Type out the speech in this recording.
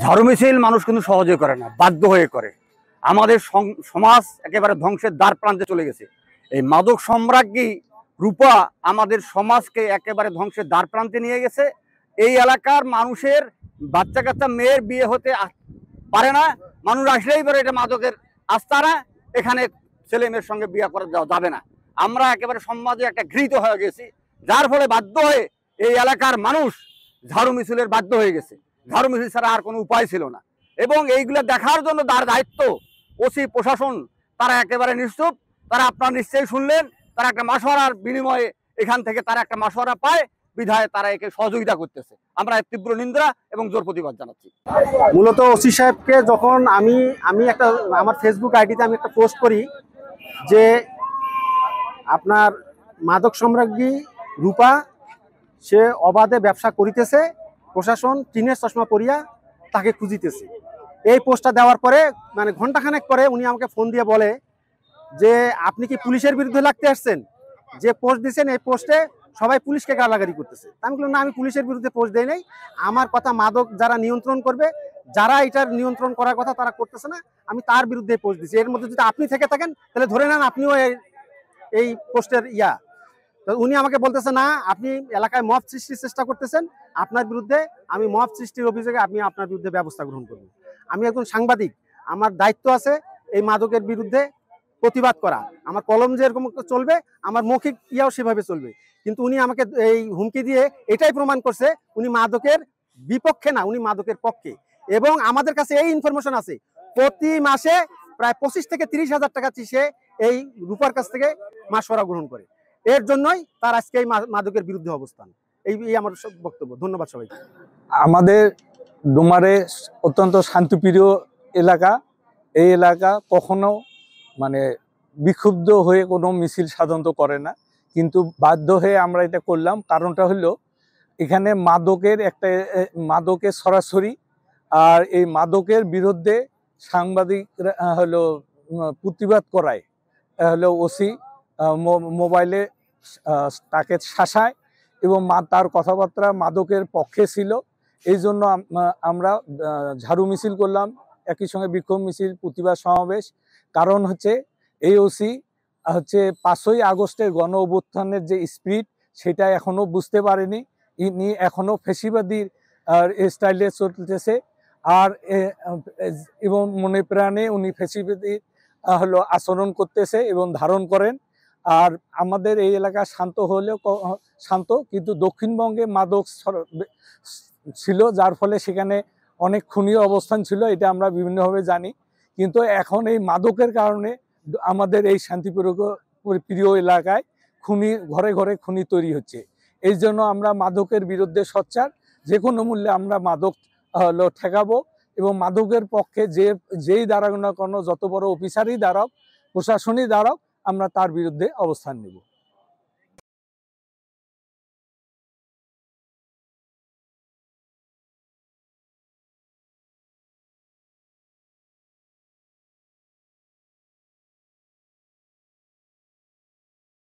ঝাড়ু মিছিল মানুষ কিন্তু সহজে করে না, বাধ্য হয়ে করে। আমাদের সমাজ একেবারে ধ্বংসের দ্বার প্রান্তে চলে গেছে। এই মাদক সম্রাজ্ঞী রূপা আমাদের সমাজকে একেবারে ধ্বংসের দ্বার প্রান্তে নিয়ে গেছে। এই এলাকার মানুষের বাচ্চা কাচ্চা মেয়ের বিয়ে হতে পারে না, মানুষ আসলেই পারে এটা মাদকের আস্তানা, এখানে ছেলে মেয়ের সঙ্গে বিয়ে করা যাবে না। আমরা একেবারে সমাজে একটা ঘৃত হয়ে গেছি, যার ফলে বাধ্য হয়ে এই এলাকার মানুষ ঝাড়ু মিছিলের বাধ্য হয়ে গেছে। ঝাড়ু মিছিল ছাড়া আর কোনো উপায় ছিল না। এবং এইগুলো দেখার জন্য তার দায়িত্ব ওসি প্রশাসন, তারা একেবারে নিশ্চুপ। তারা আপনারা নিশ্চয়ই শুনলেন, তারা একটা মাসোয়ারার বিনিময়ে এখান থেকে তারা একটা মাসোয়ারা পায়, বিধায় তারা একে সহযোগিতা করতেছে। আমরা তীব্র নিন্দা এবং জোর প্রতিবাদ জানাচ্ছি। মূলত ওসি সাহেবকে যখন আমি একটা আমার ফেসবুক আইডিতে আমি একটা পোস্ট করি যে আপনার মাদক সম্রাজ্ঞী রূপা সে অবাধে ব্যবসা করিতেছে, প্রশাসন টিনের চশমা পরিয়া তাকে খুঁজিতেছে। এই পোস্টটা দেওয়ার পরে মানে ঘন্টাখানেক পরে উনি আমাকে ফোন দিয়ে বলে যে আপনি কি পুলিশের বিরুদ্ধে লাগতে আসছেন? যে পোস্ট দিয়েছেন এই পোস্টে সবাই পুলিশকে গালাগালি করতেছে। আমি বললাম না, আমি পুলিশের বিরুদ্ধে পোস্ট দেই নাই। আমার কথা মাদক যারা নিয়ন্ত্রণ করবে, যারা এটার নিয়ন্ত্রণ করার কথা তারা করতেছে না, আমি তার বিরুদ্ধে পোস্ট দিচ্ছি। এর মধ্যে যদি আপনি থেকে থাকেন তাহলে ধরে নেন আপনিও এই পোস্টের উনি আমাকে বলতেছে না, আপনি এলাকায় মব সৃষ্টির চেষ্টা করতেছেন, আপনার বিরুদ্ধে আমি মব সৃষ্টির অভিযোগে আপনার বিরুদ্ধে ব্যবস্থা গ্রহণ করব। আমি একজন সাংবাদিক, আমার দায়িত্ব আছে এই মাদকের বিরুদ্ধে প্রতিবাদ করা। আমার কলম যেরকম চলবে, আমার মৌখিক সেভাবে চলবে। কিন্তু উনি আমাকে এই হুমকি দিয়ে এটাই প্রমাণ করছে উনি মাদকের বিপক্ষে না, উনি মাদকের পক্ষে। এবং আমাদের কাছে এই ইনফরমেশন আছে, প্রতি মাসে প্রায় 25 থেকে 30 হাজার টাকা সে এই রূপার কাছ থেকে মাসোয়ারা গ্রহণ করে। এর জন্যই তার আজকে এই মাদকের বিরুদ্ধে অবস্থান। এই আমার বক্তব্য। ধন্যবাদ সবাইকে। আমাদের ডোমারে অত্যন্ত শান্তিপ্রিয় এলাকা। এই এলাকা কখনো মানে বিক্ষুব্ধ হয়ে কোনো মিছিল সাধারণত করে না, কিন্তু বাধ্য হয়ে আমরা এটা করলাম। কারণটা হলো এখানে মাদকের সরাসরি, আর এই মাদকের বিরুদ্ধে সাংবাদিকরা হলো প্রতিবাদ করায় হলো ওসি মোবাইলে তাকে শাসায় এবং তার কথাবার্তা মাদকের পক্ষে ছিল। এই জন্য আমরা ঝাড়ু মিছিল করলাম, একই সঙ্গে বিক্ষোভ মিছিল, প্রতিবাদ সমাবেশ। কারণ হচ্ছে এই ওসি হচ্ছে 5ই আগস্টের গণ অভ্যুত্থানের যে স্পিরিট সেটা এখনো বুঝতে পারেনি। ইনি এখনো ফ্যাসিবাদীর স্টাইলে চলতেছে, আর এবং মনে প্রাণে উনি ফ্যাসিবাদী হলো আচরণ করতেছে এবং ধারণ করেন। আর আমাদের এই এলাকা শান্ত হলেও শান্ত, কিন্তু দক্ষিণবঙ্গে মাদক ছিল, যার ফলে সেখানে অনেক খুনি অবস্থান ছিল, এটা আমরা বিভিন্নভাবে জানি। কিন্তু এখন এই মাদকের কারণে আমাদের এই শান্তিপ্রিয় এলাকায় ঘরে ঘরে খুনি তৈরি হচ্ছে। এই জন্য আমরা মাদকের বিরুদ্ধে সোচ্চার। যে কোনো মূল্যে আমরা মাদক হলো ঠেকাবো এবং মাদকের পক্ষে যেই দাঁড়াক না কোনো, যত বড় অফিসারই দাঁড়াক, প্রশাসনই দাঁড়াক, আমরা তার বিরুদ্ধে অবস্থান নেব।